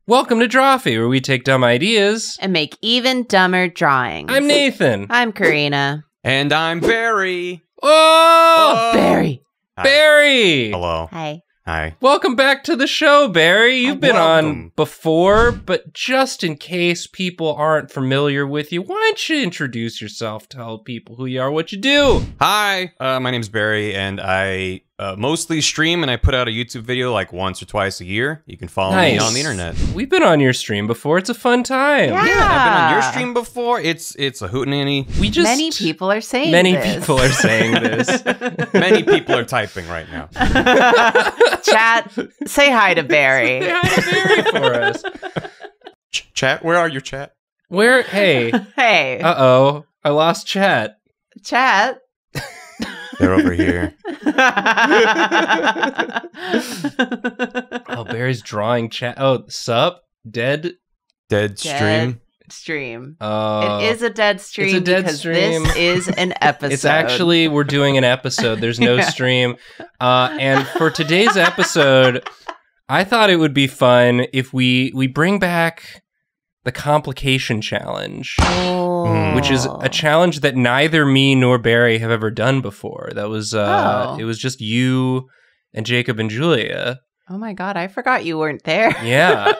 Welcome to Drawfee, where we take dumb ideas and make even dumber drawings. I'm Nathan. I'm Karina. And I'm Barry. Oh! Barry. Hi. Barry! Hello. Hi. Hi. Welcome back to the show, Barry. You've been on before, but just in case people aren't familiar with you, why don't you introduce yourself, tell people who you are, what you do? Hi, my name's Barry, and I mostly stream, and I put out a YouTube video like once or twice a year. You can follow me on the internet. We've been on your stream before. It's a fun time. Yeah. I've been on your stream before. It's a hootenanny. Many people are saying people are saying this. Many people are typing right now. Chat, say hi to Barry. Say hi to Barry for us. Chat, where are you, chat? Where? Hey. Hey. Uh-oh. I lost chat. Chat. They're over here. Oh, Barry's drawing chat. Oh, sup? Dead Stream. Stream. It is a dead stream. It's a dead because stream. This is an episode. It's actually, we're doing an episode. There's no stream. And for today's episode, I thought it would be fun if we bring back the complication challenge, which is a challenge that neither me nor Barry have ever done before. That was, it was just you and Jacob and Julia. Oh my God, I forgot you weren't there. Yeah.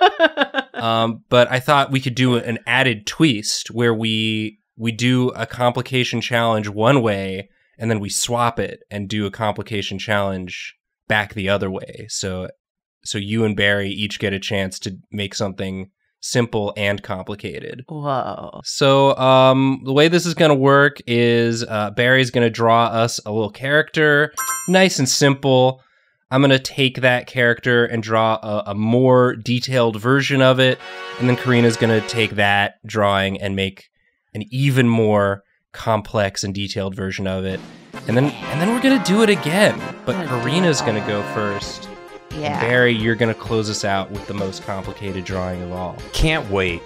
But I thought we could do an added twist where we do a complication challenge one way and then we swap it and do a complication challenge back the other way. So you and Barry each get a chance to make something simple and complicated. Whoa. So the way this is going to work is Barry's going to draw us a little character, nice and simple. I'm going to take that character and draw a more detailed version of it. And then Karina's going to take that drawing and make an even more complex and detailed version of it. And then we're going to do it again. But Karina's going to go first. Yeah. And Barry, you're going to close us out with the most complicated drawing of all. Can't wait.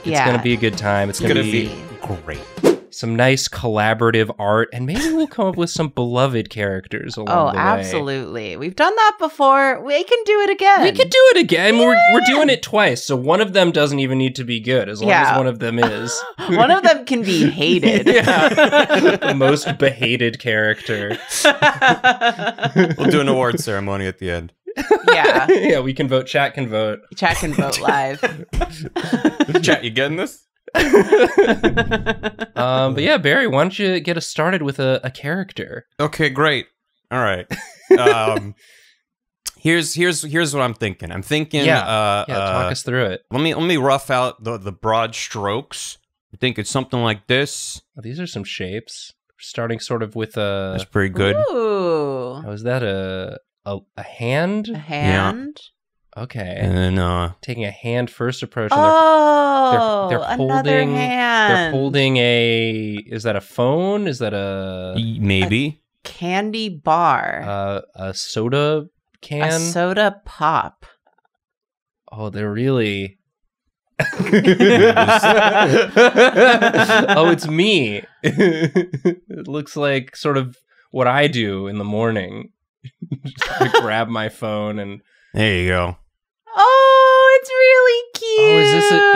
It's going to be a good time. It's going to be great. Some nice collaborative art, and maybe we'll come up with some beloved characters along the way. Oh, absolutely. We've done that before. We can do it again. We can do it again. We're doing it twice, so one of them doesn't even need to be good, as long as one of them is. One of them can be hated. Yeah. The most behated character. We'll do an award ceremony at the end. Yeah. Yeah, we can vote. Chat can vote. Chat can vote live. Chat, you getting this? But yeah, Barry, why don't you get us started with a character? Okay, great. All right. Here's what I'm thinking. I'm thinking. Talk us through it. Let me rough out the broad strokes. I think it's something like this. Oh, these are some shapes. Starting sort of with a. That's pretty good. Ooh. Oh, is that a hand? A hand? Yeah. Okay. And then taking a hand first approach. And they're another holding. hand. They're holding a. Is that a phone? Is that a maybe candy bar? A soda can. A soda pop. Oh, they're really. Oh, it's me. It looks like sort of what I do in the morning. Just grab my phone and. There you go. Oh, it's really cute. Oh,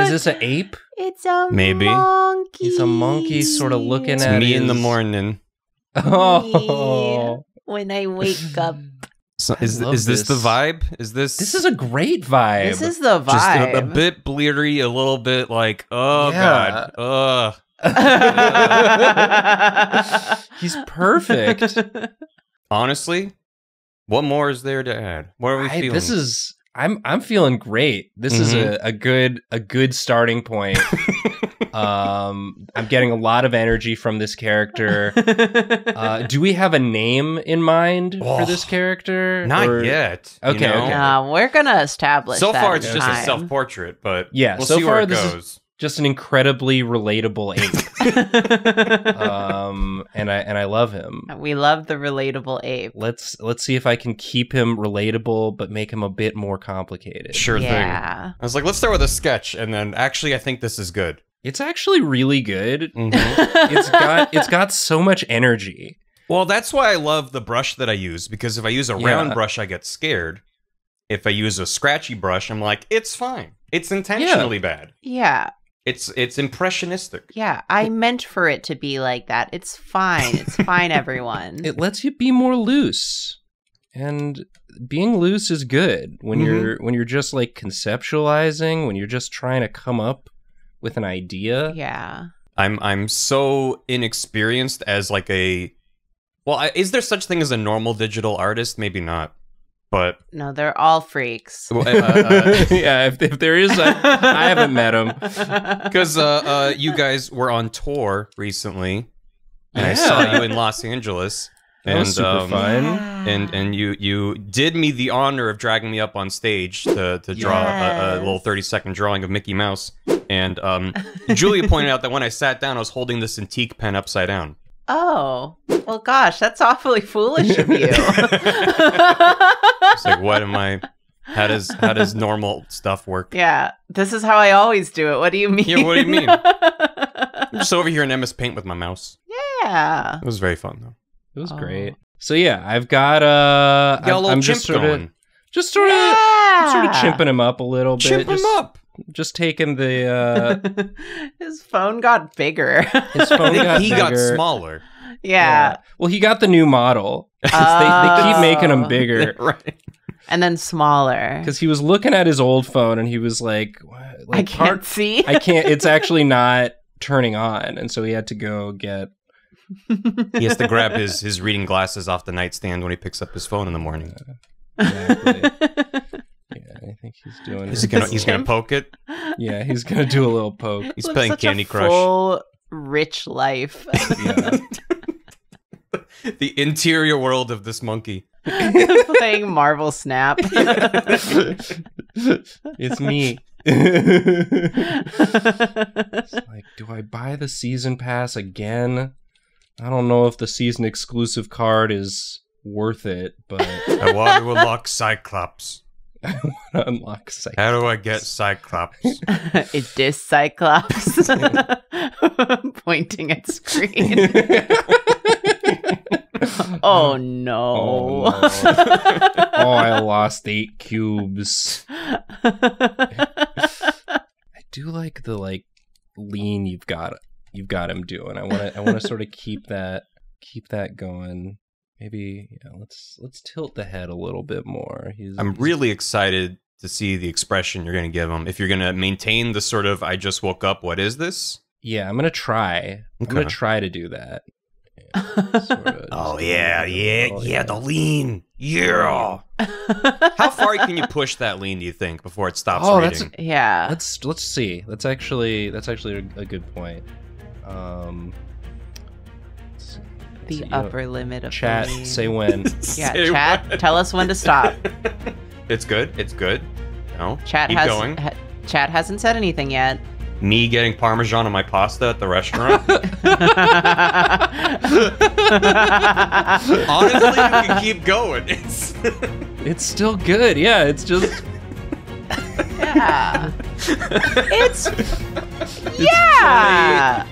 is this an ape? It's a maybe monkey. It's a monkey sort of looking it's at me his... in the morning. Oh, when I wake up. So is this the vibe? Is this? This is a great vibe. This is the vibe. Just a bit bleary, a little bit like God. He's perfect. Honestly, what more is there to add? What are we feeling? I'm feeling great. This is a good starting point. I'm getting a lot of energy from this character. Do we have a name in mind for this character? Not yet. Okay, okay. No, we're gonna establish. So that far, it's in just a time. self-portrait, but yeah, we'll so see far where it this goes. is just an incredibly relatable ape. And I love him. We love the relatable ape. Let's see if I can keep him relatable, but make him a bit more complicated. Sure thing. Yeah. I was like, let's start with a sketch, and then actually, I think this is good. It's actually really good. It's got so much energy. Well, that's why I love the brush that I use, because if I use a round brush, I get scared. If I use a scratchy brush, I'm like, it's fine. It's intentionally bad. Yeah. It's impressionistic. Yeah, I meant for it to be like that. It's fine. It's fine, everyone. It lets you be more loose. And being loose is good when you're just like conceptualizing, when you're just trying to come up with an idea. Yeah. I'm so inexperienced as like a... Well, is there such thing as a normal digital artist? Maybe not. But no, they're all freaks. Yeah, if there is, I haven't met him. Because you guys were on tour recently, and I saw you in Los Angeles. That was super fun. And you did me the honor of dragging me up on stage to draw a little 30-second drawing of Mickey Mouse. And Julia pointed out that when I sat down, I was holding this antique pen upside down. Oh, well, gosh, that's awfully foolish of you. It's like, what am I? How does normal stuff work? Yeah, this is how I always do it. What do you mean? Yeah, what do you mean? I'm just over here in MS Paint with my mouse. Yeah, it was very fun though. It was great. So yeah, I've got I'm just sort of chimping him up a little bit. Chimp him up. Just taking the his phone got bigger. His phone got he bigger. Got smaller. Yeah. Well, he got the new model. They keep making him bigger. Right. And then smaller. Because he was looking at his old phone and he was like, I can't see. I can't. It's actually not turning on. And so he had to go get... He has to grab his reading glasses off the nightstand when he picks up his phone in the morning. Exactly. Yeah, I think he's doing... He's gonna poke it? Yeah, he's gonna do a little poke. He's playing Candy Crush. Full, rich life. Yeah. The interior world of this monkey. Playing Marvel Snap. It's me. It's like, do I buy the season pass again? I don't know if the season exclusive card is worth it, but I want to unlock Cyclops. I want to unlock Cyclops. How do I get Cyclops? It is Cyclops. Pointing at screen. Oh no. Oh, no. Oh, I lost 8 cubes. I do like the lean you've got him doing. I want to sort of keep that going. Maybe let's tilt the head a little bit more. I'm really excited to see the expression you're going to give him. If you're going to maintain the sort of I just woke up, what is this? Yeah, I'm going to try. Okay. I'm going to try to do that. Oh yeah, the lean. Yeah. How far can you push that lean, do you think, before it stops reading? Yeah. Let's see. That's actually a good point. The upper limit of chat. the lean. Say when. Yeah, Say chat. when. Tell us when to stop. It's good. It's good. No. Chat Keep going. Chat hasn't said anything yet. Me getting Parmesan on my pasta at the restaurant. Honestly, you can keep going. It's still good. Yeah, it's just. Yeah. Yeah.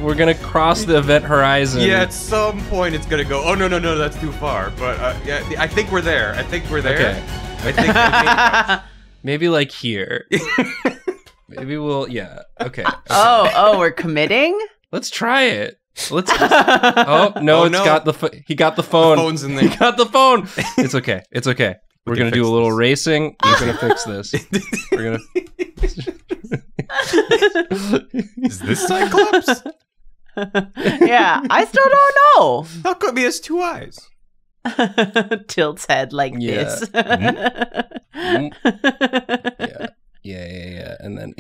We're gonna cross the event horizon. Yeah, at some point it's gonna go. Oh no, that's too far. But yeah, I think we're there. Okay. I think. Maybe like here. Maybe we'll. Yeah. Okay. Oh, we're committing. Let's try it. Let's. Oh no! He got the phone. The phone's in there. He got the phone. It's okay. It's okay. We're gonna do a little racing. We're gonna fix this. We're gonna. Is this Cyclops? Yeah, I still don't know. How come he has 2 eyes? Tilts head like this. Yeah. And then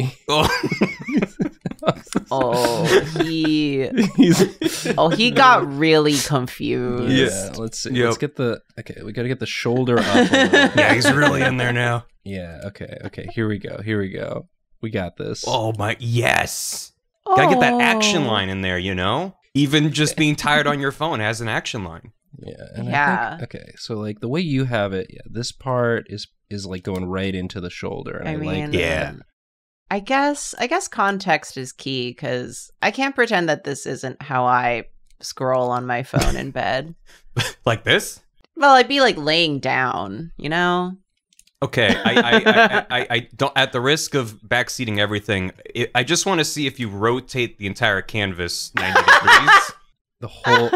he got really confused. Yeah, let's see. Let's get we gotta get the shoulder up a little. Yeah, he's really in there now. Yeah, okay. Here we go. We got this. Oh my, yes. Gotta get that action line in there, you know? Even just being tired on your phone has an action line. Yeah. And yeah. I think, okay, so like the way you have it, this part is like going right into the shoulder. And I mean, like that. Yeah. I guess context is key, because I can't pretend that this isn't how I scroll on my phone in bed. Like this? Well, I'd be like laying down, you know? Okay, I don't. At the risk of backseating everything, I just want to see if you rotate the entire canvas 90 degrees. The whole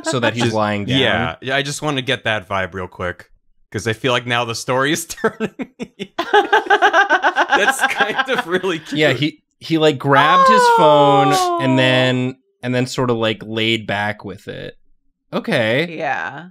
so that he's lying down. Yeah. I just want to get that vibe real quick because I feel like now the story is turning. That's kind of really cute. Yeah, he like grabbed his phone and then sort of like laid back with it. Okay. Yeah.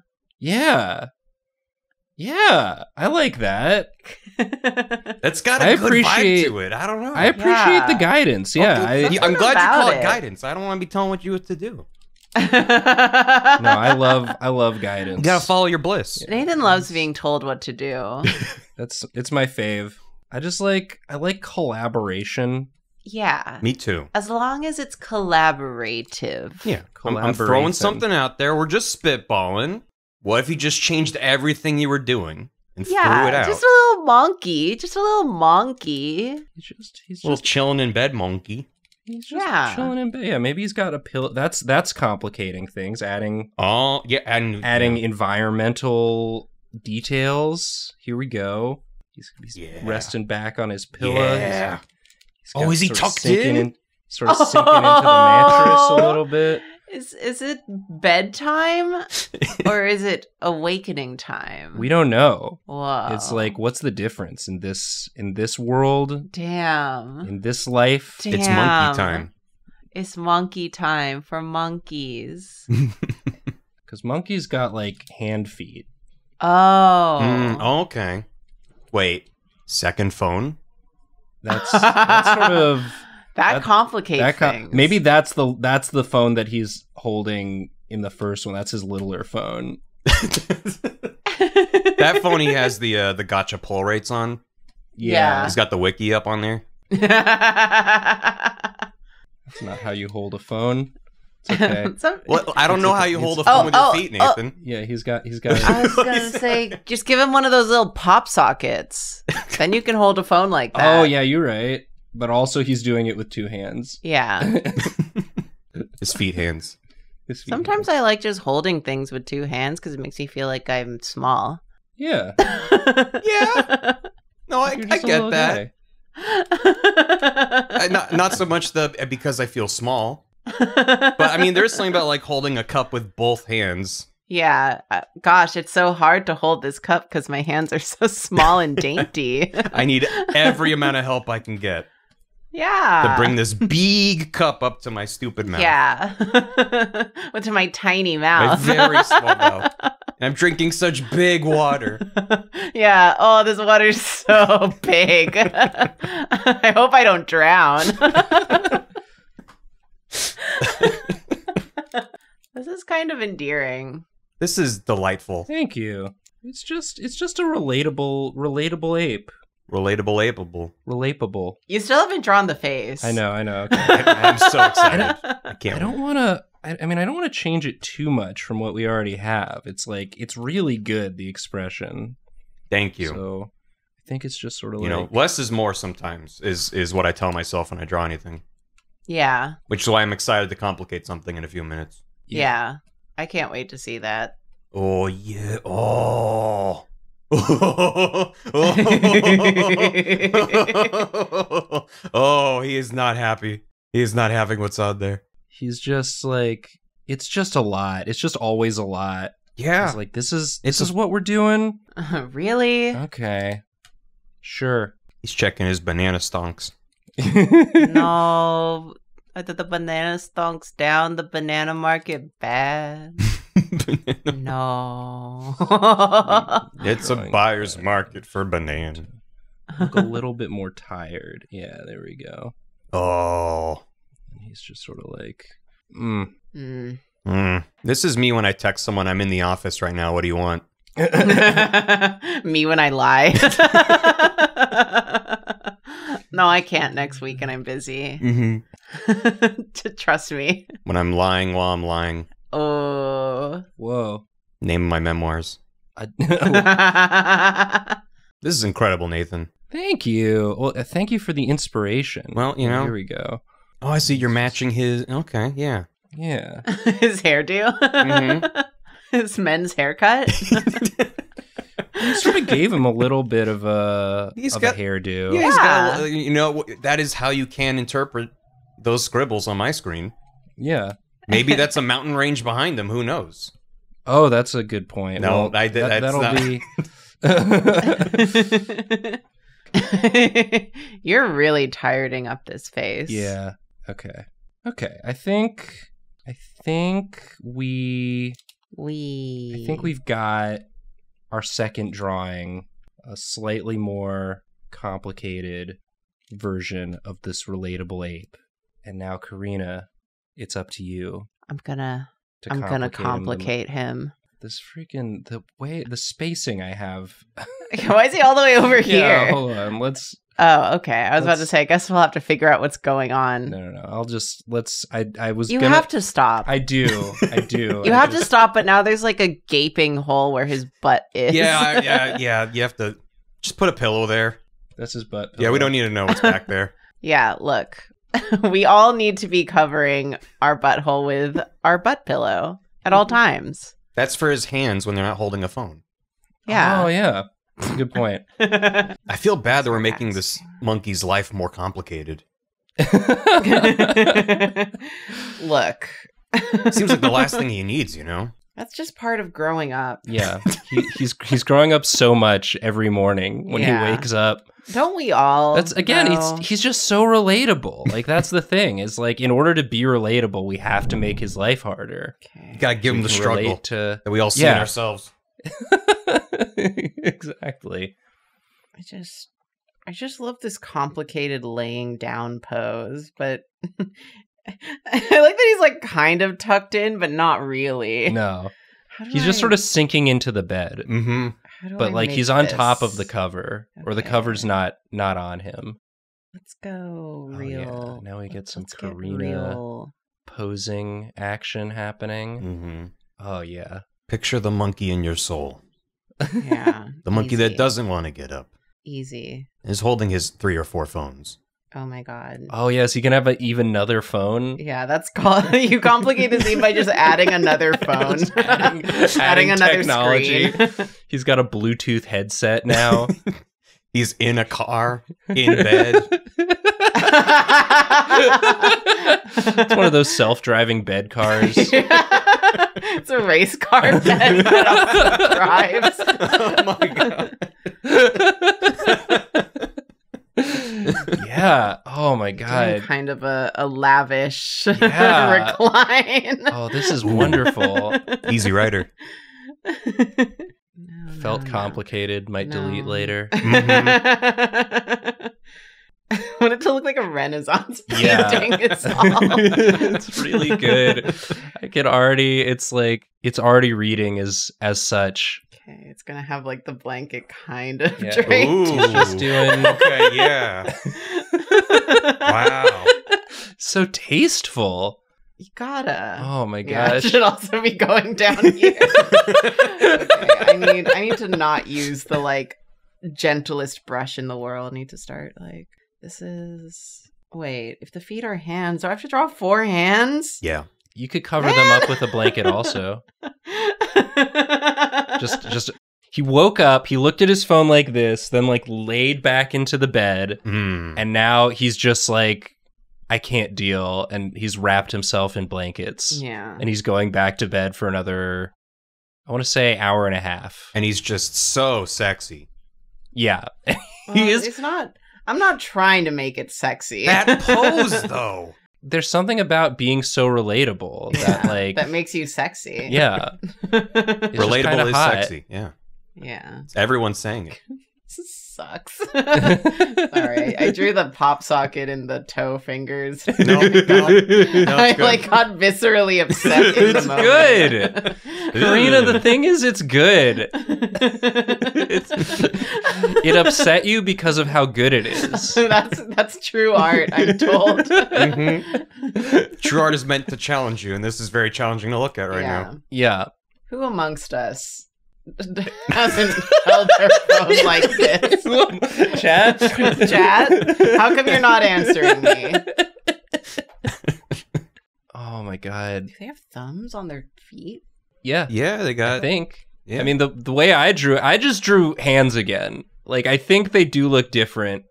Yeah, I like that. That's got a good vibe to it. I don't know. I appreciate the guidance. Yeah, I'm glad you call it guidance. I don't want to be telling what you have to do. No, I love guidance. You gotta follow your bliss. Nathan loves being told what to do. It's my fave. I like collaboration. Yeah. Me too. As long as it's collaborative. Yeah. I'm throwing something out there. We're just spitballing. What if you just changed everything you were doing and threw it out? Just a little monkey. He's a little chilling in bed monkey. He's just chilling in bed. Yeah, maybe he's got a pillow. That's complicating things. Adding environmental details. Here we go. He's resting back on his pillow. Yeah. Is he tucked in? Sort of sinking into the mattress a little bit. Is it bedtime or is it awakening time? We don't know. Whoa. It's like, what's the difference in this world? Damn. In this life? Damn. It's monkey time. It's monkey time for monkeys. Because monkeys got like hand feet. Oh. Okay. Wait. Second phone? That's sort of that complicates things. Maybe that's the phone that he's holding in the first one. That's his littler phone. That phone he has the gotcha pull rates on. Yeah. He's got the wiki up on there. That's not how you hold a phone. It's okay. Well, I don't know how you hold a phone with your feet, Nathan. Yeah, he's got. I was gonna say, just give him one of those little pop sockets. Then you can hold a phone like that. Oh yeah, you're right. But also, he's doing it with two hands. Yeah. His feet hands. Sometimes I like just holding things with two hands because it makes me feel like I'm small. Yeah. Yeah. No, I get that. Not so much because I feel small. But I mean, there's something about like holding a cup with both hands. Yeah. Gosh, it's so hard to hold this cup because my hands are so small and dainty. I need every amount of help I can get. Yeah. To bring this big cup up to my stupid mouth. Yeah. To my tiny mouth. My very small mouth. And I'm drinking such big water. Yeah. Oh, this water's so big. I hope I don't drown. This is kind of endearing. This is delightful. Thank you. It's just a relatable ape. Relatable. You still haven't drawn the face. I know. Okay. I'm so excited. I can't. I don't want to. I mean, I don't want to change it too much from what we already have. It's like it's really good, the expression. Thank you. So I think it's just sort of less is more sometimes is what I tell myself when I draw anything. Yeah. Which is why I'm excited to complicate something in a few minutes. Yeah. I can't wait to see that. Oh yeah. Oh. Oh, he is not happy. He is not having what's on there. He's just like, it's just a lot. It's just always a lot. Yeah. It's like, this is what we're doing? Really? Okay. Sure. He's checking his banana stonks. No. I thought the banana stonks down the banana market bad. No. It's a buyer's market for banana. Look a little bit more tired. Yeah, there we go. Oh. And he's just sort of like, This is me when I text someone, I'm in the office right now. What do you want? Me when I lie. No, I can't next week and I'm busy. Trust me. When I'm lying while I'm lying. Oh. Whoa. Name of my memoirs. This is incredible, Nathan. Thank you. Well, thank you for the inspiration. Well, here we go. Oh, I see you're matching his. Okay, yeah. Yeah. His hairdo? His men's haircut? sort of gave him a little bit of a got a hairdo. Yeah, he's got that is how you can interpret those scribbles on my screen. Yeah. Maybe that's a mountain range behind him. Who knows? Oh, that's a good point. No, well, that'll be... You're really tireding up this face. Yeah. Okay. I think we've got our second drawing, a slightly more complicated version of this relatable ape. And now, Karina, it's up to you. I'm gonna complicate him. This freaking the spacing I have. Why is he all the way over here? Yeah, hold on. Oh, okay. I was about to say, I guess we'll have to figure out what's going on. No. I'll just You have to stop. I do. You have to stop, but now there's like a gaping hole where his butt is. Yeah. You have to just put a pillow there. That's his butt. Yeah, we don't need to know what's back there. Yeah, look. We all need to be covering our butthole with our butt pillow at all times. That's for his hands when they're not holding a phone. Yeah. Oh, yeah. That's a good point. I feel bad that we're making this monkey's life more complicated. Look. Seems like the last thing he needs, you know? That's just part of growing up. Yeah. He's growing up so much every morning when he wakes up. Don't we all? That's again, he's just so relatable. Like that's the thing. Is like in order to be relatable, we have to make his life harder. Okay. You gotta give him the struggle that we all see in ourselves. Exactly. I just love this complicated laying down pose, but I like that he's like kind of tucked in, but not really. No. He's just sort of sinking into the bed. Mm-hmm. But like he's on top of the cover, or the cover's not on him. Let's go Yeah. real. Now we get some Karina posing action happening. Mm-hmm. Oh yeah. Picture the monkey in your soul. Yeah. The monkey that doesn't want to get up. Easy. Is holding his 3 or 4 phones. Oh my god. Oh yes, he can have even another phone. Yeah, that's called. You complicate the scene by just adding another phone, adding another technology. Screen. He's got a Bluetooth headset now. He's in a car, in bed. It's one of those self-driving bed cars. It's a race car bed that drives. Oh my god. Yeah. Oh my god. Kind of a lavish recline. Oh, this is wonderful. Easy Rider. Felt complicated. Might delete later. Mm-hmm. I want it to look like a Renaissance painting. Yeah. It's really good. I can already. It's already reading as such. Okay, it's gonna have like the blanket kind of draped. Ooh, just doing. Okay, yeah. Wow. So tasteful. You gotta. Oh my gosh. Yeah, it should also be going down here. Okay, I need to not use the like gentlest brush in the world. I need to start like this is. Wait, if the feet are hands, do I have to draw 4 hands? Yeah. You could cover them up with a blanket also. Just he woke up, he looked at his phone like this, then like laid back into the bed, and now he's just like, I can't deal, and he's wrapped himself in blankets. Yeah. And he's going back to bed for another, I want to say, hour and a half. And he's just so sexy. Yeah. He is. It's not. I'm not trying to make it sexy. That pose, though. There's something about being so relatable that like that makes you sexy. Yeah. Relatable is hot. sexy. Yeah. Yeah. Everyone's saying it. This sucks. Sorry, I drew the pop socket in the toe fingers. No, I like got viscerally upset. In It's the moment. good. Karina, the thing is, it's good. It upset you because of how good it is. That's true art, I'm told. Mm-hmm. True art is meant to challenge you, and this is very challenging to look at right now. Yeah. Who amongst us hasn't held their phone like this? Chat? Chat? How come you're not answering me? Oh my god. Do they have thumbs on their feet? Yeah. Yeah, they got. I think. Yeah. I mean, the way I just drew hands again. Like, I think they do look different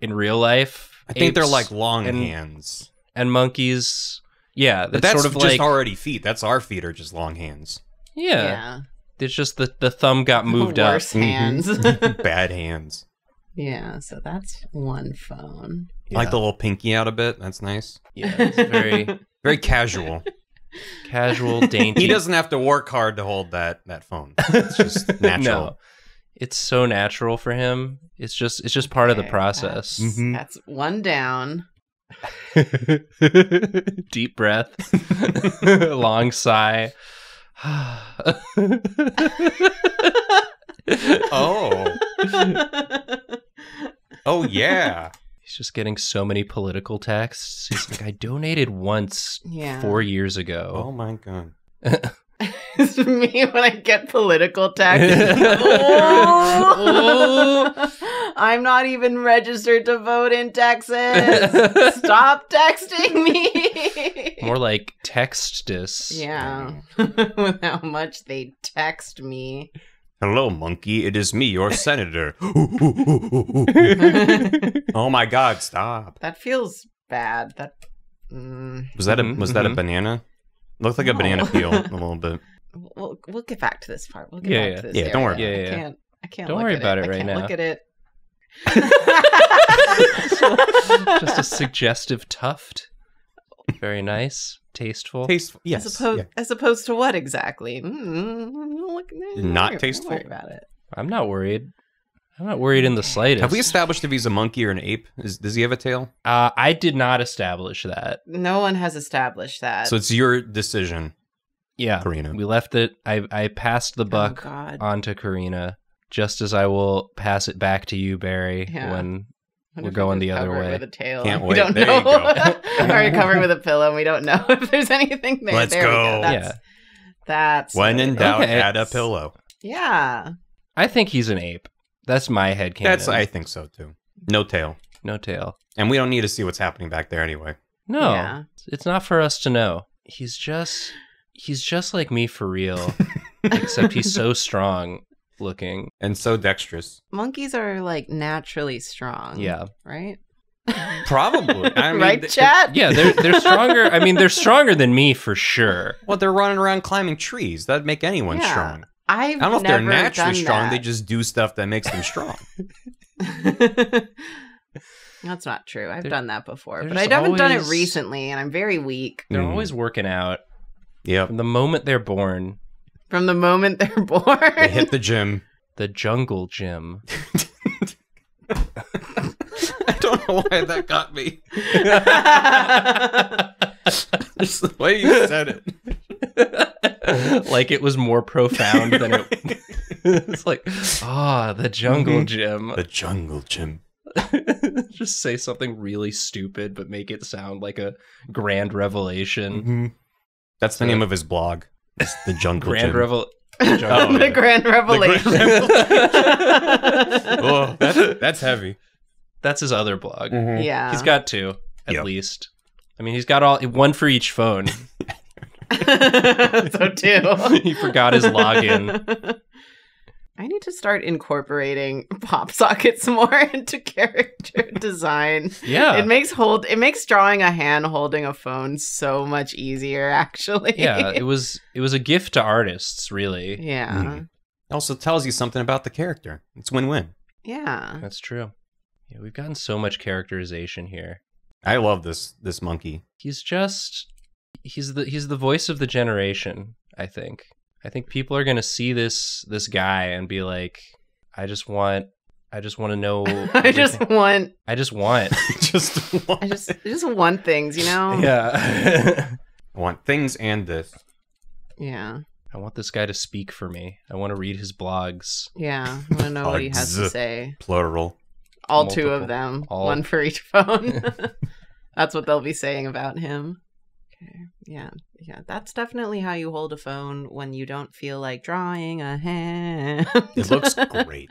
in real life. I think they're Apes like long hands. And monkeys. Yeah, But that's sort of just like already feet. That's our feet are just long hands. yeah. It's just the thumb got moved up. Worse hands. Bad hands. Yeah, so that's one phone. I like the little pinky out a bit. That's nice. Yeah, it's very Very casual. casual, dainty. He doesn't have to work hard to hold that phone. It's just natural. No, it's so natural for him. It's just part of the Okay, process. That's one down. Deep breath, long sigh. Oh. Oh, yeah. He's just getting so many political texts. He's like, I donated once Yeah. 4 years ago. Oh, my God. It's me when I get political text. Oh! I'm not even registered to vote in Texas. Stop texting me. More like text dis. Yeah. With how much they text me. Hello, monkey. It is me, your senator. Oh, my God. Stop. That feels bad. That Was that a banana? Looked like a banana peel a little bit. We'll get back to this part. We'll get Yeah, back to this. yeah, don't worry. area. Yeah. I can't Don't look worry at about it it right I can't now. Look at it. Just a suggestive tuft. Very nice. Tasteful. Tasteful. Yes. As opposed to what exactly? Not tasteful? Don't worry about it. I'm not worried. I'm not worried in the slightest. Have we established if he's a monkey or an ape? Does he have a tail? I did not establish that. No one has established that. So it's your decision. Yeah. Karina. We left it. I passed the buck God. onto Karina, just as I will pass it back to you, Barry, Yeah. when What we're if going we the just other cover it way. with a tail? Can't We wait. don't There know. you go. Or you cover it with a pillow and we don't know if there's anything there. Let's there we go. That's When in doubt, Okay. add a pillow. Yeah. I think he's an ape. That's my headcanon. I think so too. No tail. No tail. And we don't need to see what's happening back there anyway. No. Yeah. It's not for us to know. He's just like me for real. Except he's so strong looking. And so dexterous. Monkeys are like naturally strong. Yeah. Right? Probably. I mean, Right, chat? Yeah, they're stronger. I mean, they're stronger than me for sure. Well, they're running around climbing trees. That'd make anyone Yeah. strong. I I don't know if they're never naturally done strong. that. They just do stuff that makes them strong. That's not true. I've They're- done that before, they're but I just haven't done it always- recently, and I'm very weak. They're Mm. always working out Yep. from the moment they're born. From the moment they're born. They hit the gym. The jungle gym. I don't know why that got me. Just the way you said it. Like it was more profound than it. It's like, the jungle gym. The jungle gym. Just say something really stupid, but make it sound like a grand revelation. That's the name of his blog. It's the jungle Grand gym. revel. The grand revelation. Oh, that's heavy. That's his other blog. Yeah. He's got two, at Yep. least. I mean, he's got one for each phone. So too. He forgot his login. I need to start incorporating pop sockets more into character design. Yeah. It makes drawing a hand holding a phone so much easier, actually. Yeah, it was a gift to artists, really. Yeah. It also tells you something about the character. It's win-win. Yeah. That's true. Yeah, we've gotten so much characterization here. I love this monkey. He's the voice of the generation, I think. I think people are going to see this guy and be like, I just want to know I just want Just I just want things, you know? Yeah. I want things and this. Yeah. I want this guy to speak for me. I want to read his blogs. Yeah. I want to know what he has to Blogs. say. Plural. All two Multiple. of them. All. One for each phone. That's what they'll be saying about him. Okay. Yeah. Yeah. That's definitely how you hold a phone when you don't feel like drawing a hand. It looks great.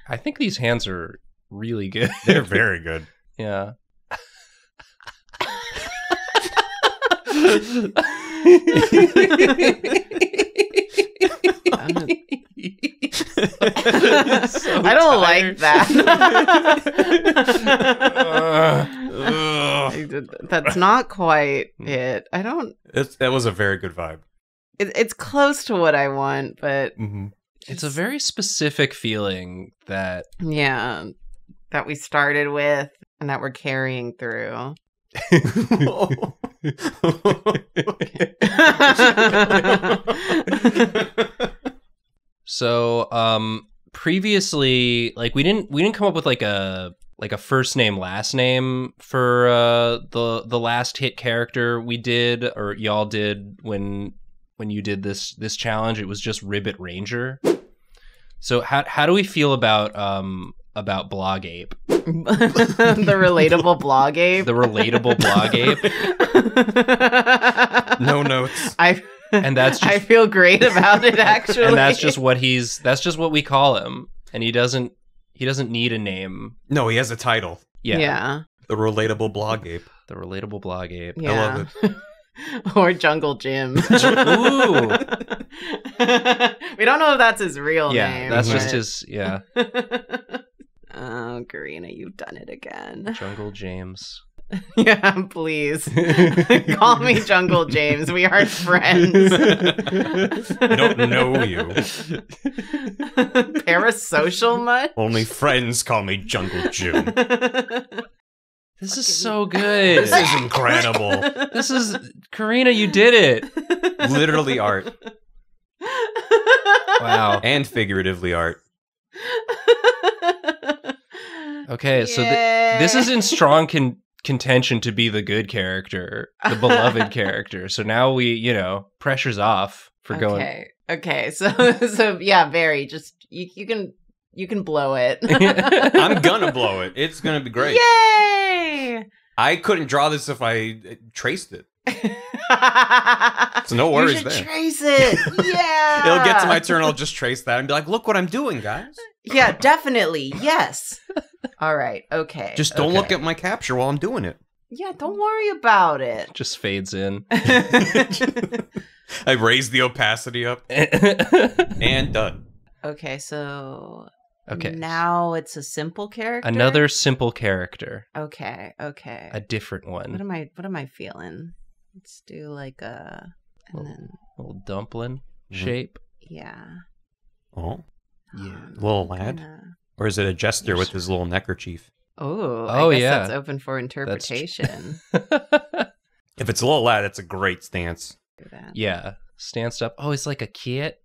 I think these hands are really good. They're very good. Yeah. I don't like that. That's not quite it. I don't. That was a very good vibe. It's close to what I want, but it's a very specific feeling that that we started with and that we're carrying through. So, previously, like we didn't come up with like a first name last name for the last hit character we did, or y'all did when you did this challenge. It was just Ribbit Ranger. So how do we feel about Blog Ape? The relatable Blog Ape. The relatable Blog Ape. No notes. And that's just, I feel great about it, actually. And that's just what we call him. And he doesn't need a name. No, he has a title. Yeah. The relatable Blog Ape. The relatable Blog Ape. Yeah. I love it. Or Jungle Jim. Ooh. We don't know if that's his real name. Yeah, that's just his, yeah. Oh, Karina, you've done it again. Jungle James. Yeah, please. Call me Jungle James. We aren't friends. I don't know you. Parasocial much? Only friends call me Jungle Jim. This is so good. This is incredible. This is, Karina, you did it. Literally art. Wow. And figuratively art. Okay, so this is in strong contention to be the good character, the beloved character. So now we, pressure's off for going. Okay. So yeah, Barry, just you can blow it. I'm gonna blow it. It's gonna be great. Yay! I couldn't draw this if I traced it. So no worries you should there. Trace it. Yeah. It'll get to my turn. I'll just trace that and be like, "Look what I'm doing, guys." Yeah, definitely. Yes. All right. Okay. Just don't look at my capture while I'm doing it. Yeah, don't worry about it. Just fades in. I raise the opacity up and done. Okay, so now it's a simple character. Another simple character. Okay. A different one. What am I feeling? Let's do like a little dumpling shape. Yeah. Oh. Yeah. Little lad? Or is it a jester with his little neckerchief? Oh, I guess that's open for interpretation. If it's a little lad, that's a great stance. Yeah. Stanced up. Oh, it's like a kit?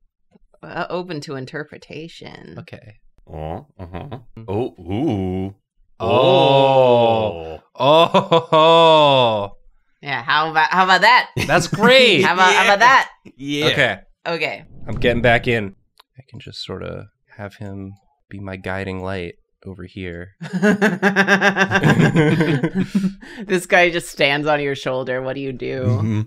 Open to interpretation. Okay. Oh, uh-huh. Oh, ooh. Oh. Yeah, how about that? That's great. How about that? Yeah. Okay. I'm getting back in. I can just sort of have him be my guiding light over here. This guy just stands on your shoulder. What do you do? Mm-hmm.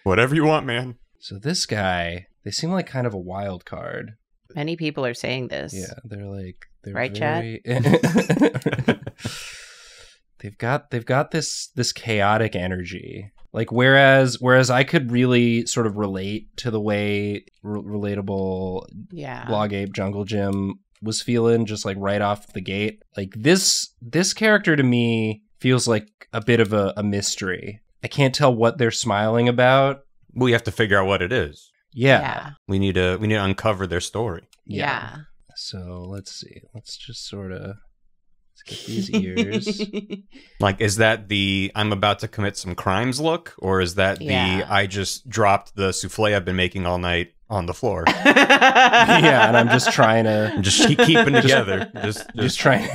Whatever you want, man. So this guy, they seem like kind of a wild card. Many people are saying this. Yeah, they're right, very... They've got this chaotic energy. Like whereas I could really sort of relate to the way relatable Blog Ape Jungle Jim was feeling just like right off the gate. Like this character to me feels like a bit of a mystery. I can't tell what they're smiling about. We have to figure out what it is. Yeah. We need to uncover their story. Yeah. So let's see. Let's just sort of get these ears. Like, is that the I'm about to commit some crimes look? Or is that the I just dropped the souffle I've been making all night on the floor? Yeah, and I'm just trying to... I'm just keeping together. Just trying,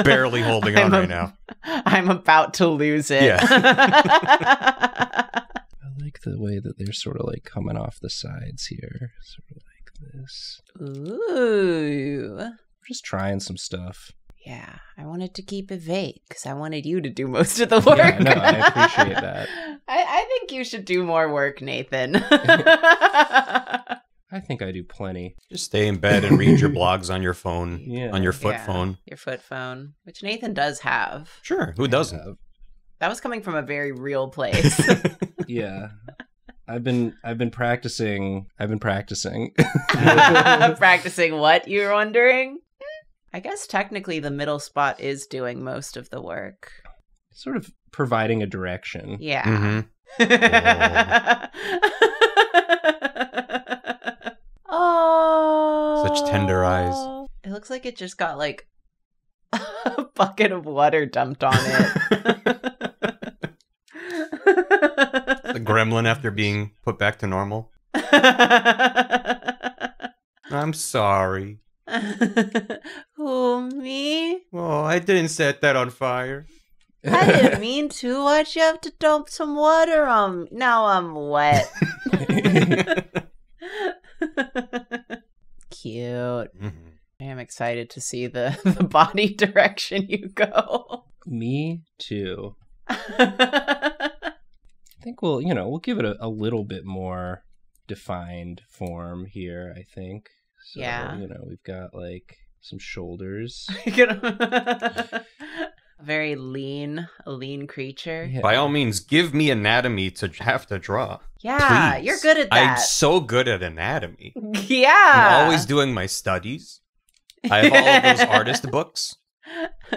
barely holding on right now. I'm about to lose it. Yeah. I like the way that they're sort of like coming off the sides here. Sort of like this. Ooh. Just trying some stuff. Yeah, I wanted to keep it vague because I wanted you to do most of the work. Yeah, no, I appreciate that. I think you should do more work, Nathan. I think I do plenty. Just stay in bed and read your blogs on your phone, on your foot phone. Your foot phone, which Nathan does have. Sure, who doesn't? That was coming from a very real place. Yeah. I've been practicing. Practicing what, you're wondering? I guess technically the middle spot is doing most of the work. Sort of providing a direction. Yeah. Oh. Such tender eyes. It looks like it just got like a bucket of water dumped on it. The gremlin after being put back to normal. I'm sorry. Who, me? Oh, I didn't set that on fire. I didn't mean to. Why'd you have to dump some water on me? Now I'm wet. Cute. I am excited to see the body direction you go. Me too. I think we'll give it a little bit more defined form here, I think. So, yeah. We've got like some shoulders. A lean creature. Yeah. By all means, give me anatomy to have to draw. Yeah, Please. you're good at that. I'm so good at anatomy. Yeah. I'm always doing my studies. I have all of those artist books.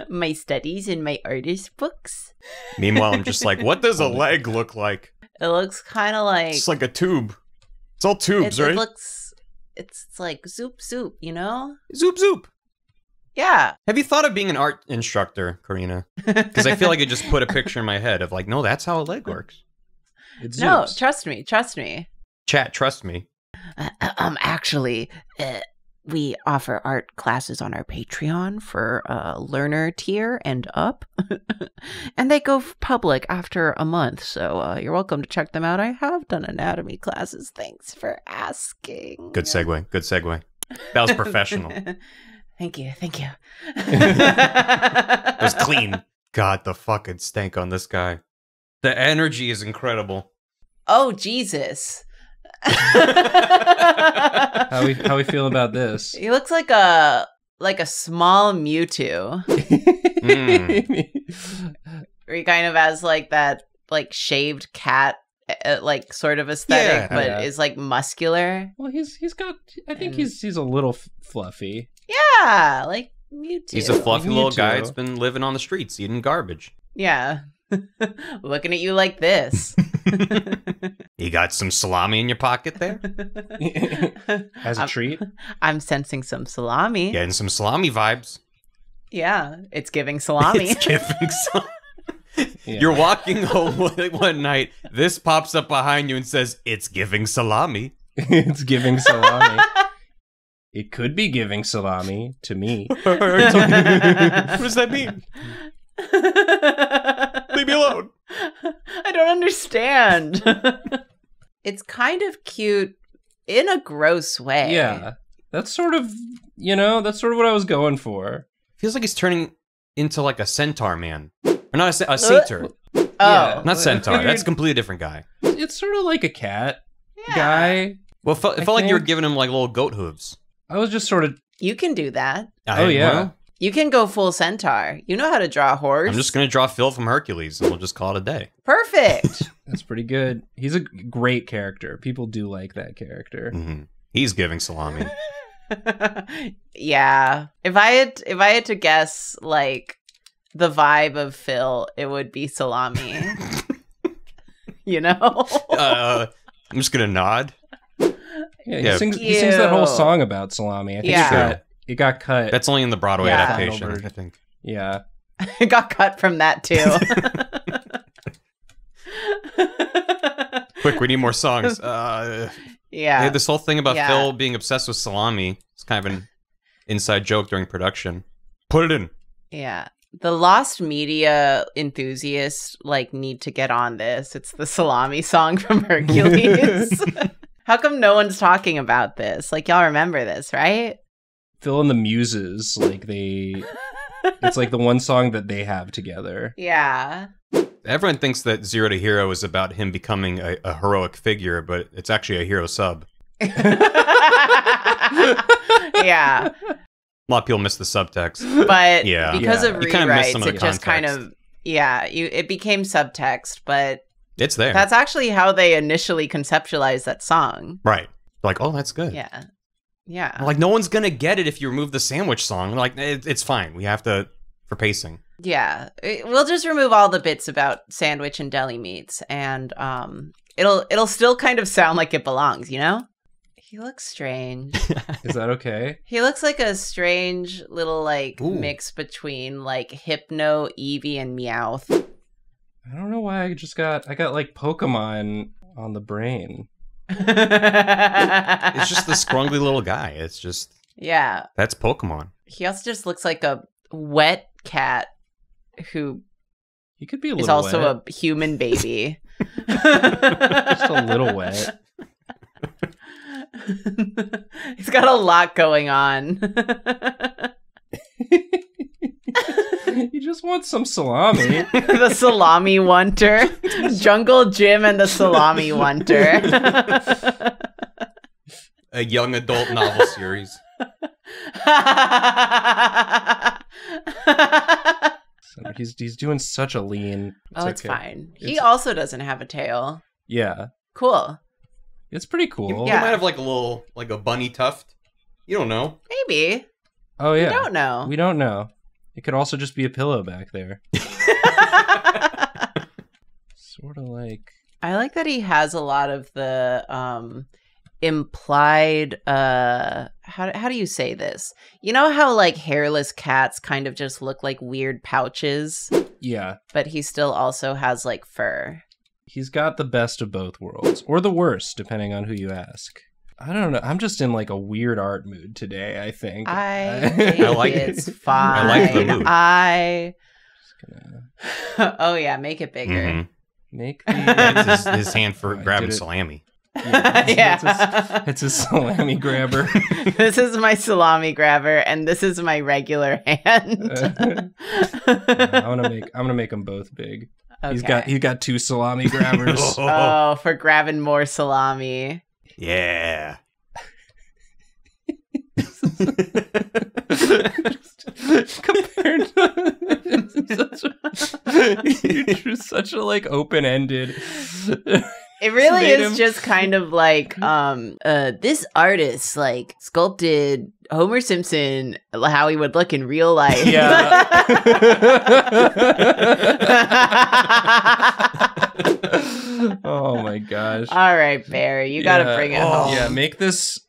My studies and my artist books. Meanwhile, I'm just like, what does a leg look like? It looks kind of like... It's like a tube. It's all tubes, right? It's like zoop, you know? Zoop, zoop. Yeah. Have you thought of being an art instructor, Karina? Because I feel like I just put a picture in my head of like, no, that's how a leg works. No, trust me. Chat, trust me. Actually, we offer art classes on our Patreon for learner tier and up. And they go public after a month, so you're welcome to check them out. I have done anatomy classes. Thanks for asking. Good segue. That was professional. Thank you. It was clean. God, the fucking stank on this guy. The energy is incredible. Oh, Jesus. How we feel about this? He looks like a small Mewtwo. Where he kind of has like that like shaved cat like sort of aesthetic, but is like muscular. Well, he's got. I think he's a little fluffy. Yeah, like Mewtwo. He's a fluffy little guy that's been living on the streets eating garbage. Yeah. Looking at you like this. You got some salami in your pocket there? As a treat? I'm sensing some salami. Getting some salami vibes. Yeah, it's giving salami. It's giving salami. Yeah. You're walking home one night, this pops up behind you and says, it's giving salami. It's giving salami. It could be giving salami to me. What does that mean? Leave me alone. I don't understand. It's kind of cute in a gross way. Yeah. That's sort of what I was going for. Feels like he's turning into like a centaur man. Or not a satyr. Oh. Yeah. Not centaur. That's a completely different guy. It's sort of like a cat guy. Well, it felt like you were giving him like little goat hooves. I was just sort of... You can do that. Oh, yeah. Well, You can go full centaur. You know how to draw a horse. I'm just going to draw Phil from Hercules and we'll just call it a day. Perfect. That's pretty good. He's a great character. People do like that character. Mm-hmm. He's giving salami. Yeah. If I had to guess like the vibe of Phil, it would be salami. You know? I'm just going to nod. Yeah, he sings that whole song about salami. I think it got cut. That's only in the Broadway adaptation, I think. Yeah. It got cut from that too. Quick, we need more songs. Yeah. They had this whole thing about Phil being obsessed with salami. It's kind of an inside joke during production. Put it in. Yeah. The lost media enthusiasts like need to get on this. It's the salami song from Hercules. How come no one's talking about this? Like, y'all remember this, right? Phil and the Muses, it's like the one song that they have together. Yeah. Everyone thinks that Zero to Hero is about him becoming a heroic figure, but it's actually a hero sub. Yeah. A lot of people miss the subtext. But yeah. because of You kind of miss some rewrites, of the it just kind context. of, it became subtext, but It's there. That's actually how they initially conceptualized that song. Right. Like, oh, that's good. Yeah. Yeah. Like, no one's gonna get it if you remove the sandwich song. Like, it's fine. We have to, for pacing. Yeah. We'll just remove all the bits about sandwich and deli meats, and it'll still kind of sound like it belongs, you know? He looks strange. Is that okay? He looks like a strange little, like, Ooh. mix between, like, Hypno, Eevee, and Meowth. I don't know why I got like Pokemon on the brain. It's just the scrungly little guy. It's just... Yeah. That's Pokemon. He also just looks like a wet cat who He could be a is little also wet. a human baby. Just a little wet. He's got a lot going on. You just want some salami. The salami wanter. Jungle Jim and the salami wanter. A young adult novel series. So he's doing such a lean. It's okay. fine. He It's- also doesn't have a tail. Yeah, Cool. it's pretty cool. You might have like a little, like a bunny tuft. You don't know. Maybe. Oh yeah, We don't know. We don't know. It could also just be a pillow back there. Sort of like. I like that he has a lot of the implied how do you say this? You know how like hairless cats kind of just look like weird pouches, Yeah, but he still also has like fur. he's got the best of both worlds, or the worst, depending on who you ask. I don't know. I'm just in like a weird art mood today, I think. I think I like it's it. fine. I like the mood. Just gonna Oh yeah, make it bigger. Mhm. make the. That's his hand for Oh, I grabbing did it. salami. Yeah. It's a salami grabber. This is my salami grabber, and this is my regular hand. I'm gonna make them both big. Okay. He's got two salami grabbers. Oh, for grabbing more salami. Yeah. Compared to such a like open-ended. It really Made is him- just kind of like this artist like sculpted Homer Simpson how he would look in real life. Oh my gosh. All right, Barry, you got to Yeah. bring it Oh. home. Yeah, make this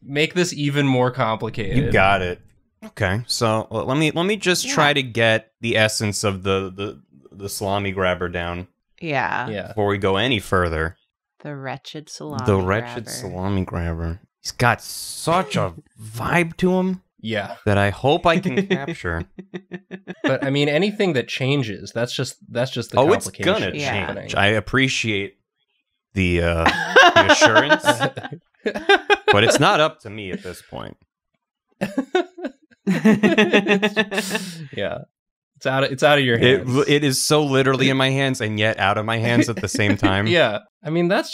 even more complicated. You got it. Okay, so let me just try to get the essence of the salami grabber down Yeah. Yeah. before we go any further. The wretched salami. The wretched grabber. salami grabber. He's got such a vibe to him Yeah. that I hope I can capture. But I mean anything that changes, that's just the Oh, it's complication. gonna Yeah. change. I appreciate the assurance, but it's not up to me at this point. Yeah. It's out of your hands. It is so literally in my hands and yet out of my hands at the same time. Yeah. I mean, that's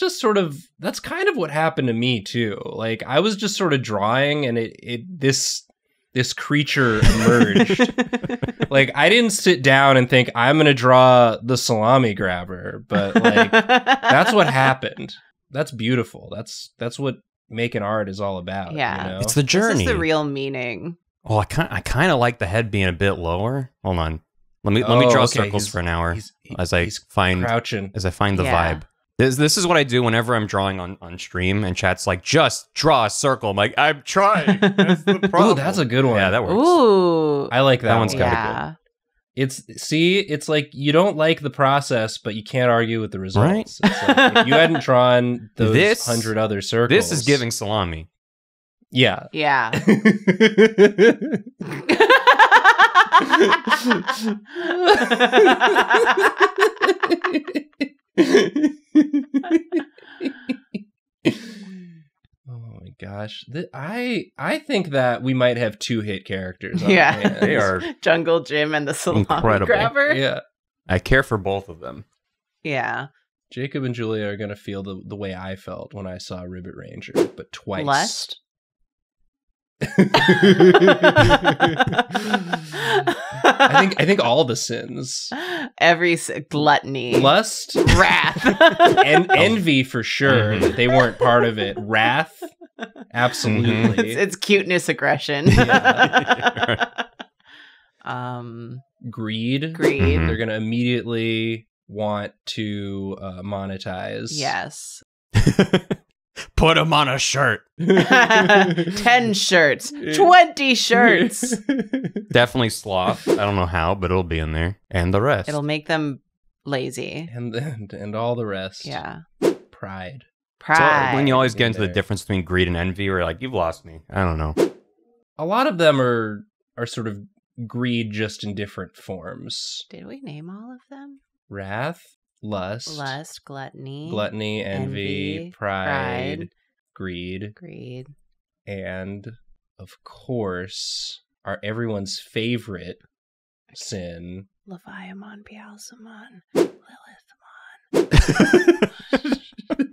kind of what happened to me too. Like I was just sort of drawing and this creature emerged. Like I didn't sit down and think I'm going to draw the salami grabber, but like that's what happened. That's beautiful. That's what making art is all about. Yeah. You know? It's the journey. This is the real meaning. Oh, I kind of like the head being a bit lower. Hold on. Let me draw circles for an hour as I find crouching. the Yeah. vibe. This is what I do whenever I'm drawing on stream and chat's like, just draw a circle. I'm like, I'm trying. That's the problem. Ooh, that's a good one. Yeah, that works. Ooh. I like that, That one's one. kinda Yeah. It's like you don't like the process, but you can't argue with the results. It's like, if you hadn't drawn those This- 100 other circles. This is giving salami. Yeah. Yeah. Oh my gosh. I think that we might have two hit characters on our Yeah. hands. They are. Jungle Jim and the salami Incredible. grabber. Yeah. I care for both of them. Yeah. Jacob and Julia are going to feel the way I felt when I saw Ribbit Ranger, but twice. Lust? I think all the sins. Gluttony, Lust, wrath, and envy for sure. They weren't part of it. Wrath, absolutely. It's cuteness, aggression. Greed. They're gonna immediately want to monetize. Yes. Put him on a shirt. 10 shirts, 20 shirts. Definitely sloth. I don't know how, but it'll be in there. And the rest. It'll make them lazy. And all the rest. Yeah. Pride. So when you always get into the difference between greed and envy, we're like, you've lost me. I don't know. A lot of them are sort of greed, just in different forms. Did we name all of them? Wrath, lust, gluttony, envy, pride, greed, and of course, everyone's favorite sin, Leviathan, Beelzebub, Lilith.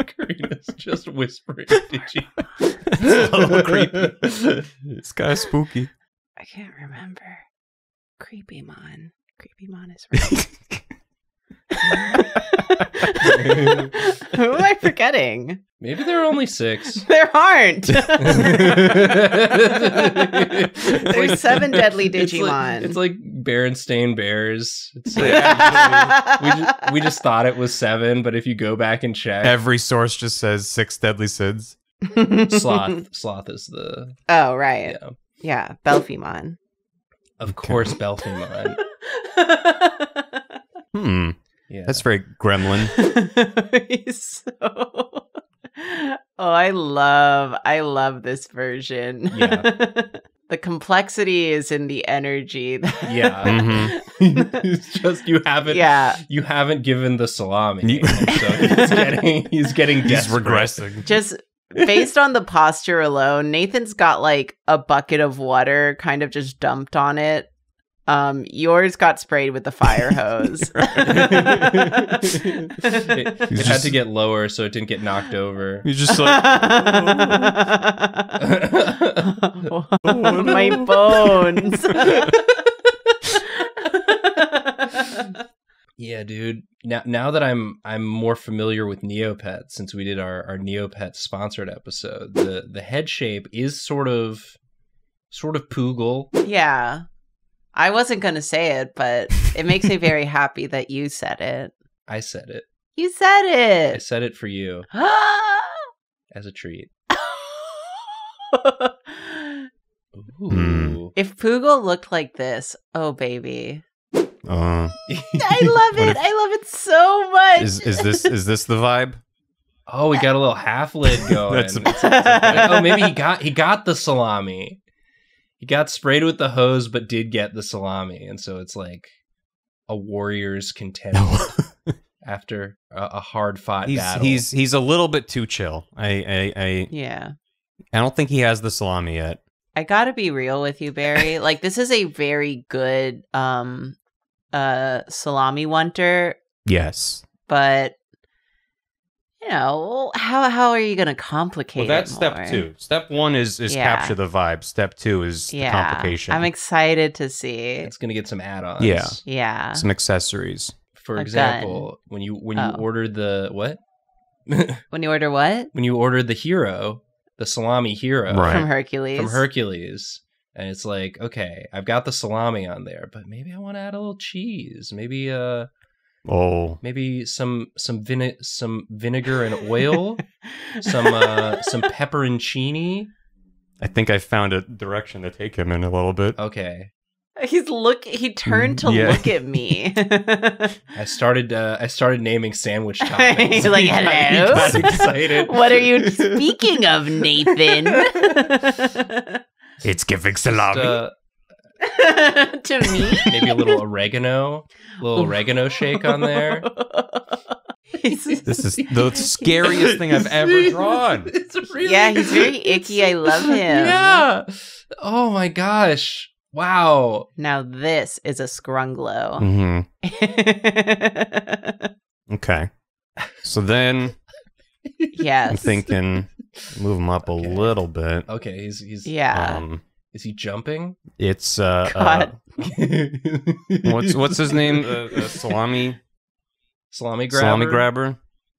Karina's just whispering. Did you? It's a little creepy. This guy's spooky. I can't remember. Creepy Mon is right. Who am I forgetting? Maybe there are only 6. There aren't. There's 7 deadly Digimon. It's like Berenstain Bears. It's like, we just thought it was 7, but if you go back and check, every source just says 6 deadly sins. Sloth is the. Oh right. Yeah, Belphemon. Of course, Belphemon. Yeah. That's very gremlin. He's so... Oh, I love this version. Yeah. The complexity is in the energy. Yeah. It's just you haven't given the salami. So he's getting desperate. Regressing. Just based on the posture alone, Nathan's got like a bucket of water kind of just dumped on it. Yours got sprayed with the fire hose. It had to get lower so it didn't get knocked over. He's just like, my bones. Yeah, dude. Now that I'm more familiar with Neopets, since we did our Neopets sponsored episode, the head shape is sort of Poogle. Yeah. I wasn't going to say it, but it makes me very happy that you said it. I said it. You said it. I said it for you. As a treat. Ooh. If Poogle looked like this, oh baby. I love it. I love it so much. Is this the vibe? Oh, we got a little half lid going. Oh, maybe he got the salami. He got sprayed with the hose, but did get the salami, and so it's like a warrior's content after a hard-fought battle. He's a little bit too chill. I don't think he has the salami yet. I gotta be real with you, Barry. Like, this is a very good salami wanter. Yes, but you know, how are you going to complicate well, that's it more? Step 2. Step 1 is capture the vibe. Step 2 is the complication. I'm excited to see. It's going to get some add-ons. Yeah. Some accessories. For example, when you ordered the what? When you order what? When you ordered the hero, the salami hero from Hercules. And it's like, okay, I've got the salami on there, but maybe I want to add a little cheese. Maybe maybe some vinegar and oil, some pepperoncini. I think I found a direction to take him in a little bit. Okay. He turned to look at me. I started naming sandwich toppings. He's like, hello. He got excited. What are you speaking of, Nathan? It's giving salami. To me? Maybe a little oregano shake on there. This is the scariest thing I've ever drawn. It's really he's very icky. I love him. Yeah. Oh my gosh. Wow. Now this is a scrunglo. Mm-hmm. Okay. So then yes. I'm thinking Move him up a little bit. Okay, he's Yeah. is he jumping? It's God. what's his name? Salami Grabber. Salami grabber.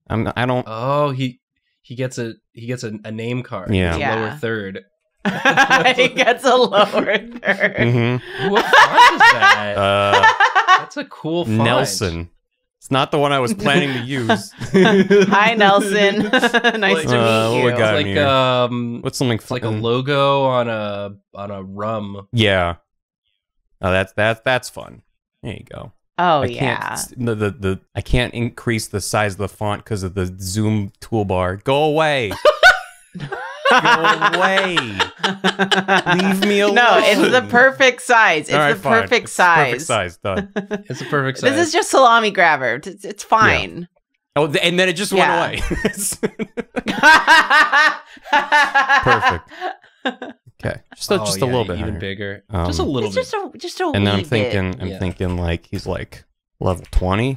I don't. Oh, he gets a name card. Yeah. It's Yeah. lower third. He gets a lower third. Mm-hmm. What font is that? That's a cool font. Nelson. It's not the one I was planning to use. Hi, Nelson. Nice to meet what you. we got It's like here? What's something? it's like a logo on a rum. Yeah. Oh, that's fun. There you go. Oh, I yeah. can't, I can't increase the size of the font because of the zoom toolbar. Go away. Go away. Leave me alone. No, it's the perfect size. It's All right, the fine. perfect It's size. Perfect size. Done. It's a perfect size. This is just salami grabber. It's fine. Oh, and then it just Yeah. went away. Perfect. Okay, just a little bit even higher. bigger. Just a little It's bit. just a And then I'm wee bit. thinking, like he's like level 20,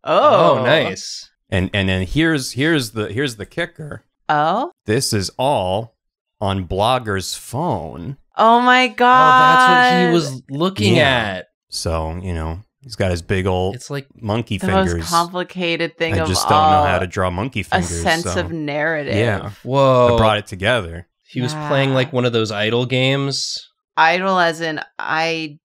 Oh, Oh, nice. and then here's the kicker. Oh, This is all on Blogger's phone, oh my Oh, god! that's what he was looking Yeah. at. so he's got his big old It's like monkey the fingers. most complicated thing I of just all. don't know how to draw monkey A fingers. sense so. of narrative. Yeah, whoa. I brought it together. He was playing like one of those idle games. Idle as in IDLE.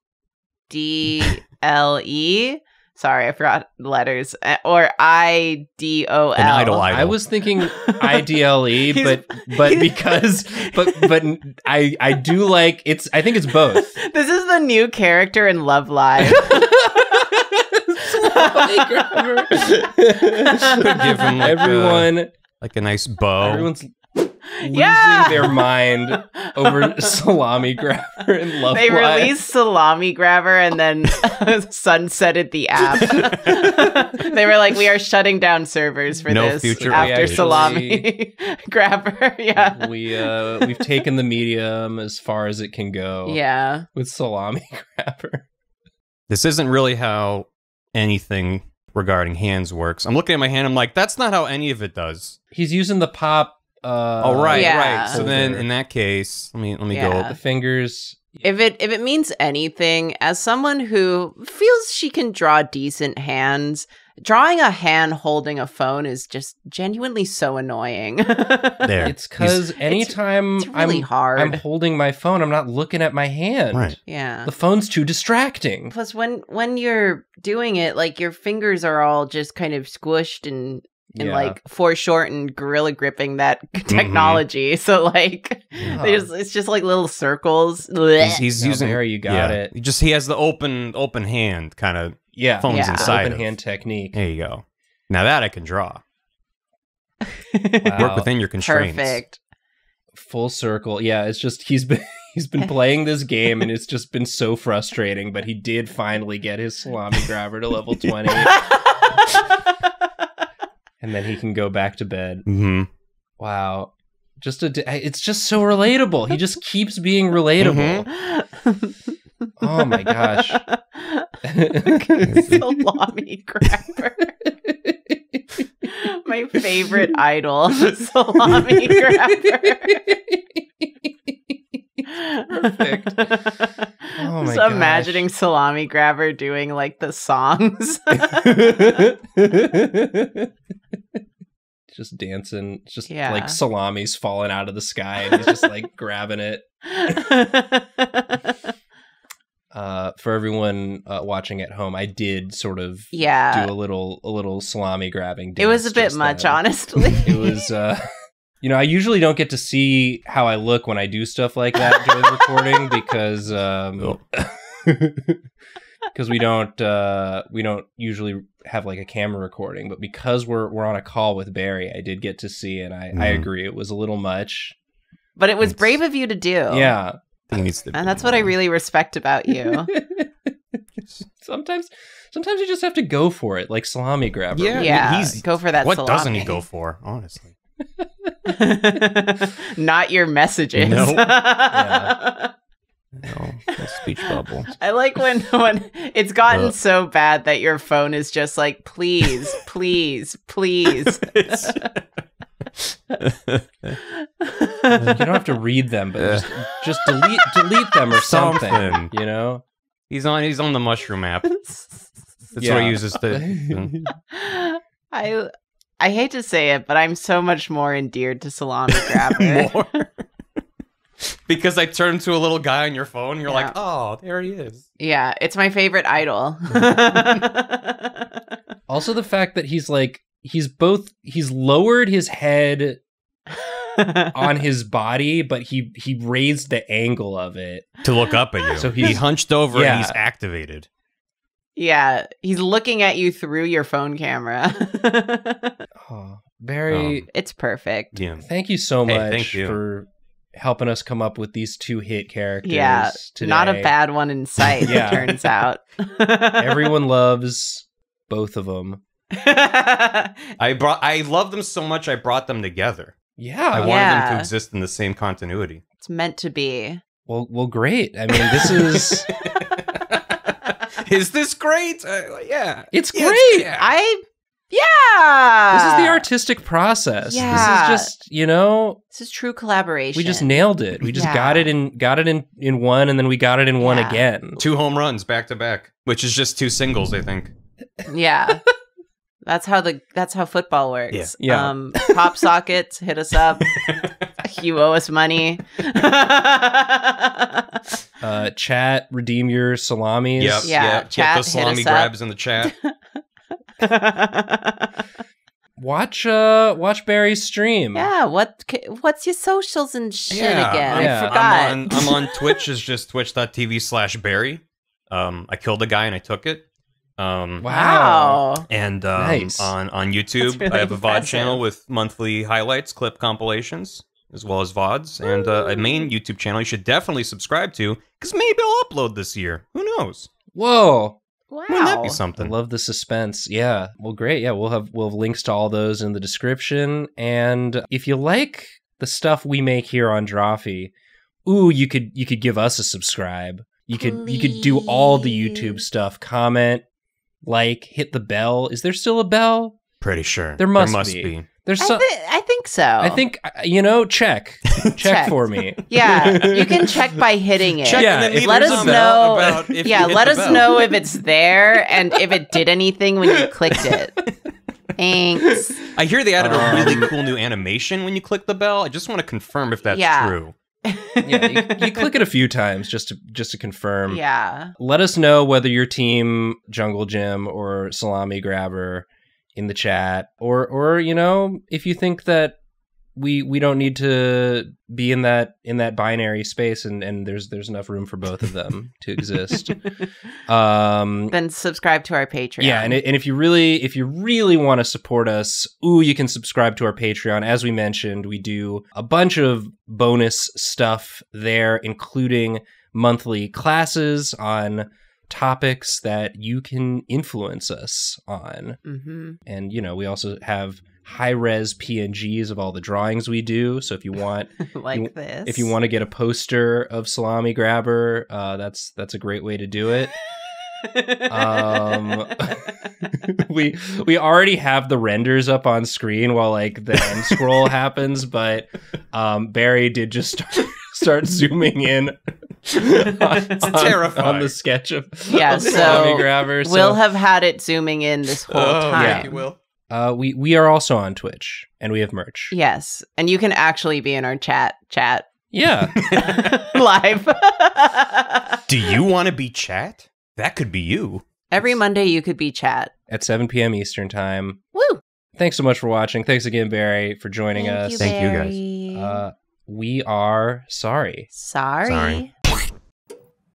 Sorry, I forgot the letters. Or IDOL. An idle. I was thinking IDLE, He's- but because but I do like it's. I think it's both. This is the new character in Love Live. Give him like Everyone, like a nice bow. everyone's losing Yeah. their mind over Salami Grabber and Love They Live. released Salami Grabber and then sunsetted the app. They were like, we are shutting down servers for No this future after updates. Salami Grabber. Yeah. We've taken the medium as far as it can go. Yeah. With Salami Grabber. This isn't really how anything regarding hands works. I'm looking at my hand. I'm like, that's not how any of it does. He's using the pop. Oh right, Yeah. right. So then, holder. in that case, let me Yeah. go. The fingers. If it means anything, as someone who feels she can draw decent hands, drawing a hand holding a phone is just genuinely so annoying. There, It's because anytime it's really hard. I'm holding my phone, I'm not looking at my hand. Right. Yeah. The phone's too distracting. Plus, when you're doing it, like your fingers are all just kind of squished and Yeah. like foreshortened gorilla gripping that technology. So like they it's just like little circles. He's Now, using. Barry, you got it. He has the open hand kind of. Yeah. Phone's Yeah. inside Open of. hand technique. There you go. Now that I can draw. Wow. Work within your constraints. Perfect. Full circle. Yeah, it's just he's been playing this game and it's just been so frustrating, but he did finally get his Salami Grabber to level 20. And then he can go back to bed. Mm-hmm. Wow. It's just so relatable. He just keeps being relatable. Oh my gosh. Salami Grabber. My favorite idol, Salami Grabber. Perfect. Oh my Just gosh. imagining Salami Grabber doing like the songs. Just dancing, just Yeah. like salami's falling out of the sky and he's just like grabbing it. For everyone watching at home, I did sort of Yeah. do a little salami grabbing dance. It was a bit just much, then. honestly. It was I usually don't get to see how I look when I do stuff like that during the recording because because we don't usually have like a camera recording, but because we're on a call with Barry, I did get to see, and I agree it was a little much. But it was brave of you to do. Yeah. He needs to And be that's what I more. really respect about you. Sometimes you just have to go for it, like Salami Grabber. Yeah. Yeah. Go for that What salami. doesn't he go for? Honestly. Not your messages. Nope. Yeah. No, a speech bubble. I like when it's gotten so bad that your phone is just like, please, please, please. You don't have to read them, but just delete them or something. You know, he's on the mushroom app. That's what he uses to. I hate to say it, but I'm so much more endeared to Salami Grabber. More? Because I turned to a little guy on your phone, and you're like, oh, there he is. Yeah, it's my favorite idol. Also, the fact that he's lowered his head on his body, but he raised the angle of it to look up at you. So he hunched over and he's activated. Yeah, he's looking at you through your phone camera. Oh, Barry, it's perfect. Yeah. Thank you so much for helping us come up with these 2 hit characters. Yeah, today. Not a bad one in sight, it turns out. Everyone loves both of them. I love them so much I brought them together. Yeah. I wanted them to exist in the same continuity. It's meant to be. Well, great. I mean, this is... Is this great? Yeah. It's great. This is the artistic process. Yeah. This is just, this is true collaboration. We just nailed it. We just got it in one, and then we got it in one again. 2 home runs back to back, which is just 2 singles, I think. Yeah. That's how football works. Yeah. Pop sockets, hit us up. You owe us money. Chat, redeem your salamis. Yep. Yeah. Get those salami grabs in the chat. Watch Barry's stream. Yeah. What's your socials and shit again? Yeah. I forgot. I'm on Twitch. Is just twitch.tv/Barry. I killed a guy and I took it. Wow. And nice. on YouTube, really I have a VOD channel with monthly highlights, clip compilations, as well as VODs, and a main YouTube channel you should definitely subscribe to, because maybe I'll upload this year. Who knows? Whoa. Wow. Wouldn't that be something? I love the suspense. Yeah. Well, great. Yeah, we'll have links to all those in the description. And if you like the stuff we make here on Drawfee, you could give us a subscribe. You could do all the YouTube stuff. Comment, hit the bell. Is there still a bell? Pretty sure. There must be. There's I think so. I think, check. Check for me. Yeah, you can check by hitting it. Check and then let us know. Let us bell. know if it's there and if it did anything when you clicked it. Thanks. I hear they added a really cool new animation when you click the bell. I just want to confirm if that's true. Yeah, you click it a few times just to confirm. Yeah. Let us know whether you're team Jungle Gym or Salami Grabber in the chat, or if you think that we don't need to be in that binary space and there's enough room for both of them to exist. Then subscribe to our Patreon. Yeah, and if you really want to support us, you can subscribe to our Patreon. As we mentioned, we do a bunch of bonus stuff there, including monthly classes on topics that you can influence us on. Mm-hmm. And we also have high-res PNGs of all the drawings we do. So if you want this, if you want to get a poster of Salami Grabber, that's a great way to do it. We already have the renders up on screen while the end scroll happens, but Barry did just start zooming in terrifying on the sketch of Salami Grabber. We'll have had it zooming in this whole time. Yeah, you will. We are also on Twitch, and we have merch. Yes, and you can actually be in our chat. Yeah. Live. Do you want to be chat? That could be you. Every Monday you could be chat. At 7 p.m. Eastern time. Woo! Thanks so much for watching. Thanks again, Barry, for joining us. Thank you, guys. We are sorry. Sorry.